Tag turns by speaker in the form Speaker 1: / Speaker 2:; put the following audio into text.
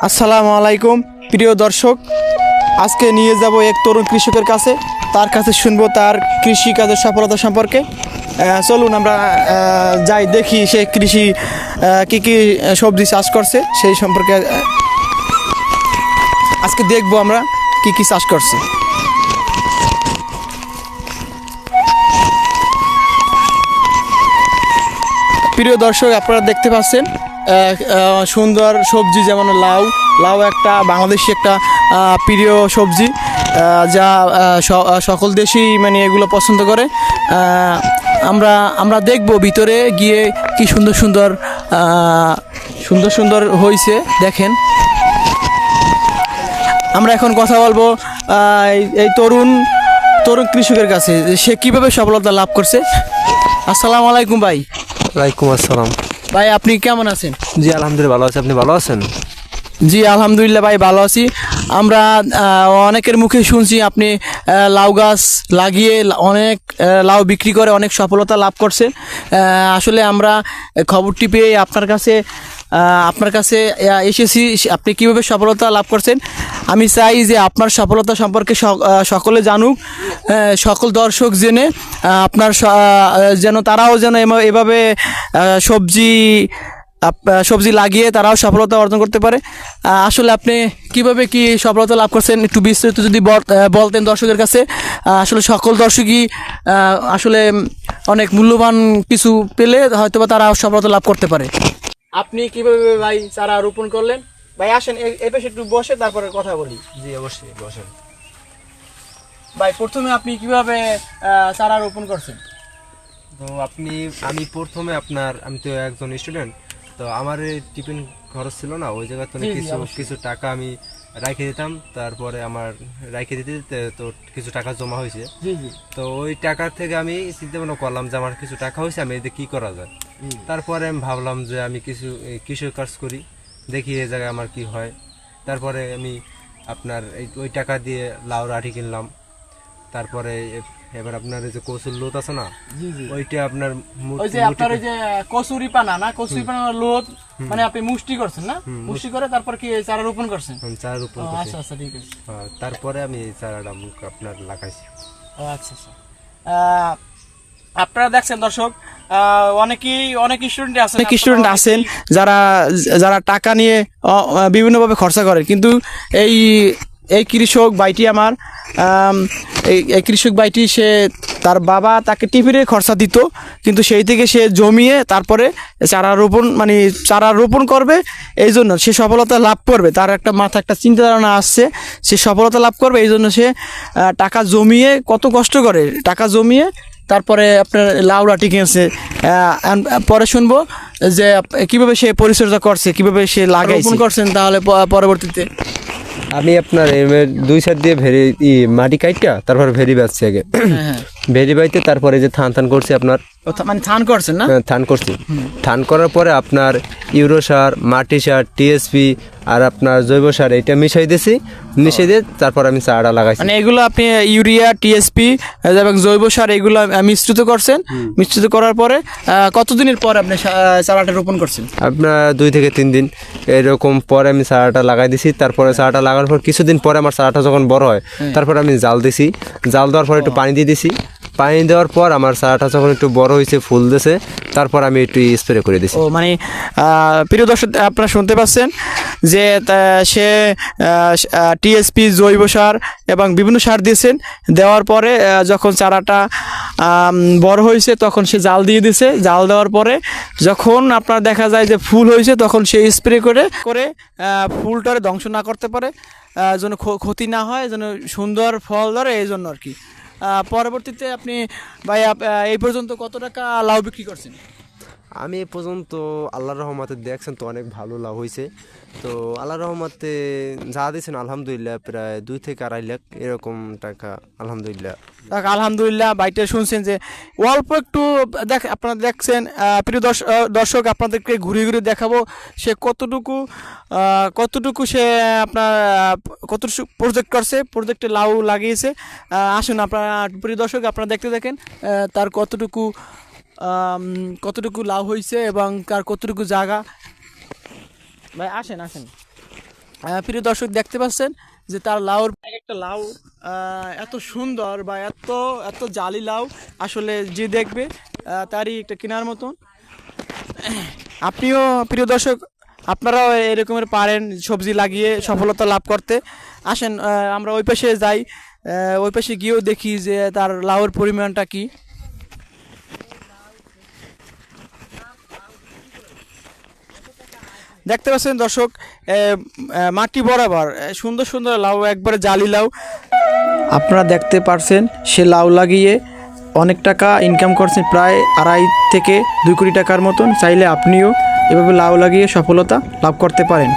Speaker 1: আসসালামু আলাইকুম প্রিয় দর্শক, আজকে নিয়ে যাব এক তরুণ কৃষকের কাছে। তার কাছে শুনবো তার কৃষি কাজের সফলতা সম্পর্কে। চলুন আমরা যাই, দেখি সে কৃষি কি কি সবজি চাষ করছে সেই সম্পর্কে। আজকে দেখবো আমরা কি কি চাষ করছে। প্রিয় দর্শক, আপনারা দেখতে পাচ্ছেন সুন্দর সবজি, যেমন লাউ। লাউ একটা বাংলাদেশি একটা প্রিয় সবজি, যা সকল দেশই মানে এগুলো পছন্দ করে। আমরা আমরা দেখব ভিতরে গিয়ে কি সুন্দর সুন্দর সুন্দর সুন্দর হয়েছে, দেখেন। আমরা এখন কথা বলবো এই তরুণ তরুণ কৃষকের কাছে, সে কীভাবে সফলতা লাভ করছে। আসসালামু আলাইকুম ভাই।
Speaker 2: ওয়ালাইকুম আসসালাম।
Speaker 1: ভাই আপনি কেমন আছেন?
Speaker 2: জি আলহামদুলিল্লাহ ভালো আছি, আপনি ভালো আছেন?
Speaker 1: জি আলহামদুলিল্লাহ ভাই, ভালো আছি। আমরা অনেকের মুখে শুনছি আপনি লাউ গাছ লাগিয়ে অনেক লাউ বিক্রি করে অনেক সফলতা লাভ করছে। আসলে আমরা খবরটি পেয়ে আপনার কাছে এসেছি। আপনি কীভাবে সফলতা লাভ করছেন আমি চাই যে আপনার সফলতা সম্পর্কে সকলে জানুক, সকল দর্শক জেনে আপনার যেন তারাও যেন এভাবে সবজি লাগিয়ে তারাও সফলতা অর্জন করতে পারে। আসলে আপনি কিভাবে কি সফলতা লাভ করছেন একটু বিস্তারিত যদি বলতেন দর্শকের কাছে। আসলে সকল দর্শকই আসলে অনেক মূল্যবান কিছু পেলে হয়তোবা তারা সফলতা লাভ করতে পারে। আপনি কিভাবে ভাই চারা রোপণ করলেন? ভাই আসেন এই পাশে একটু বসে তারপরে কথা বলি।
Speaker 2: জি অবশ্যই বসেন।
Speaker 1: ভাই প্রথমে আপনি কিভাবে চারা রোপণ করছেন?
Speaker 2: তো আমি প্রথমে আমি তো একজন স্টুডেন্ট, তো আমার টিফিন খরচ ছিল না, ওই জায়গায় তো কিছু টাকা আমি রাখে দিতাম। তারপরে আমার রাখে দিতে তো কিছু টাকা জমা হয়েছে। তো ওই টাকা থেকে আমি চিন্তা ভাবনা করলাম যে আমার কিছু টাকা হয়েছে, আমি এতে কি করা যায়। তারপরে আমি ভাবলাম যে আমি কিছু কৃষি কাজ করি, দেখি এই জায়গায় আমার কি হয়। তারপরে আমি ওই টাকা দিয়ে লাউ রাঠি কিনলাম। তারপরে এবার আপনার এই যে কচুর লোদ আছে না, ওইটা আপনার
Speaker 1: ওই যে কচুরি পানা লোদ, মানে আপনি মুষ্টি করছেন না, মুষ্টি করে তারপর কি চারা রোপণ করছেন?
Speaker 2: চারা রোপণ করছি।
Speaker 1: আচ্ছা আচ্ছা, ঠিক আছে।
Speaker 2: তারপরে আমি এই চারাটা আপনার লাগাইছি।
Speaker 1: আচ্ছা আচ্ছা। আপনারা দেখছেন দর্শক, অনেক স্টুডেন্ট আছেন যারা টাকা নিয়ে বিভিন্নভাবে খরচা করেন, কিন্তু এই কৃষক ভাইটি আমার এই কৃষক ভাইটি সে তার বাবা তাকে টিফিনের খরচা দিত, কিন্তু সেই থেকে সে জমিয়ে তারপরে চারা রোপণ করবে। এই জন্য সে সফলতা লাভ করবে, তার একটা চিন্তা ধারণা আসছে, সে সফলতা লাভ করবে। এই জন্য সে টাকা জমিয়ে, কত কষ্ট করে টাকা জমিয়ে তারপরে আপনার লাউ লাঠি কিনেছে। পরে শুনবো যে কিভাবে সে পরিচর্যা করছে, কিভাবে সে রোপণ করছেন। তাহলে পরবর্তীতে
Speaker 2: আমি আপনার দুই সাইড দিয়ে মাটি কাইটা তারপর ভেরি বাঁচছি আগে। ভেরি বাইতে তারপরে যে থান করছি আপনার,
Speaker 1: মানে থান করছেন না?
Speaker 2: থান করছি। থান করার পরে আপনার ইউরো সার, মাটি সার, টিএসপি আর আপনার জৈব সার এটা মিশিয়ে দিয়ে তারপর আমি চারাটা লাগাইছি।
Speaker 1: মানে এগুলো আপনি ইউরিয়া, টিএসপি এবং জৈব সার এগুলো মিশ্রিত করছেন। মিশ্রিত করার পরে কতদিনের পর আপনি চারাটা রোপণ করছেন?
Speaker 2: আপনার 2 থেকে 3 দিন এরকম পরে আমি চারাটা লাগাই দিছি। তারপরে চারাটা লাগানোর পর কিছুদিন পরে আমার চারাটা যখন বড় হয়, তারপর আমি জাল দিছি। জাল দেওয়ার পর একটু পানি দিয়ে দিছি। পানি দেওয়ার পর আমার চারাটা যখন একটু বড় হয়েছে, ফুল দিয়েছে, তারপর আমি একটু স্প্রে করে দিছি।
Speaker 1: মানে প্রিয় দর্শক, আপনারা শুনতে পাচ্ছেন যে সে টিএসপি, জৈব সার এবং বিভিন্ন সার দিয়েছেন। দেওয়ার পরে যখন চারাটা বড় হয়েছে তখন সে জাল দিয়ে দিছে। জাল দেওয়ার পরে যখন আপনার দেখা যায় যে ফুল হয়েছে, তখন সে স্প্রে করে ফুলটারে ধ্বংস না করতে পারে, যেন ক্ষতি না হয়, যেন সুন্দর ফল ধরে, এই জন্য আর কি। পরবর্তীতে আপনি ভাই এই পর্যন্ত কত টাকা লাউ বিক্রি করছেন?
Speaker 2: আমি এ পর্যন্ত আল্লাহর রহমতে দেখছেন তো অনেক ভালো লাভ হয়েছে। তো আল্লাহর রহমতে যা দিয়েছেন আলহামদুলিল্লাহ প্রায় 2 থেকে 2.5 লাখ এরকম টাকা আলহামদুলিল্লাহ।
Speaker 1: আলহামদুলিল্লাহ। বাইটা শুনছেন যে অল্প একটু আপনারা দেখছেন। প্রিয় দর্শক, আপনাদেরকে ঘুরে ঘুরে দেখাবো সে কতটুকু সে আপনার কতটুকু প্রজেক্ট করছে, প্রজেক্টে লাউ লাগিয়েছে। আসুন আপনারা প্রিয় দর্শক, আপনারা দেখতে দেখেন তার কতটুকু লাউ হয়েছে এবং তার কতটুকু জায়গা। ভাই আসেন। প্রিয় দর্শক দেখতে পাচ্ছেন যে তার লাউর একটা লাউ এত সুন্দর বা এত এত জালি লাউ, আসলে যে দেখবে তারই একটা কেনার মতন। আপনিও প্রিয় দর্শক, আপনারাও এরকমের পারেন সবজি লাগিয়ে সফলতা লাভ করতে। আসেন আমরা ওই পাশে যাই, ওই পাশে গিয়েও দেখি যে তার লাউর পরিমাণটা কি। দেখতে পাচ্ছেন দর্শক, মাটি বরাবর সুন্দর সুন্দর লাউ, একবারে জালি লাউ। আপনারা দেখতে পারছেন সে লাউ লাগিয়ে অনেক টাকা ইনকাম করছেন, প্রায় 2.5 থেকে 2 কোটি টাকার মতন। চাইলে আপনিও এভাবে লাউ লাগিয়ে সফলতা লাভ করতে পারেন।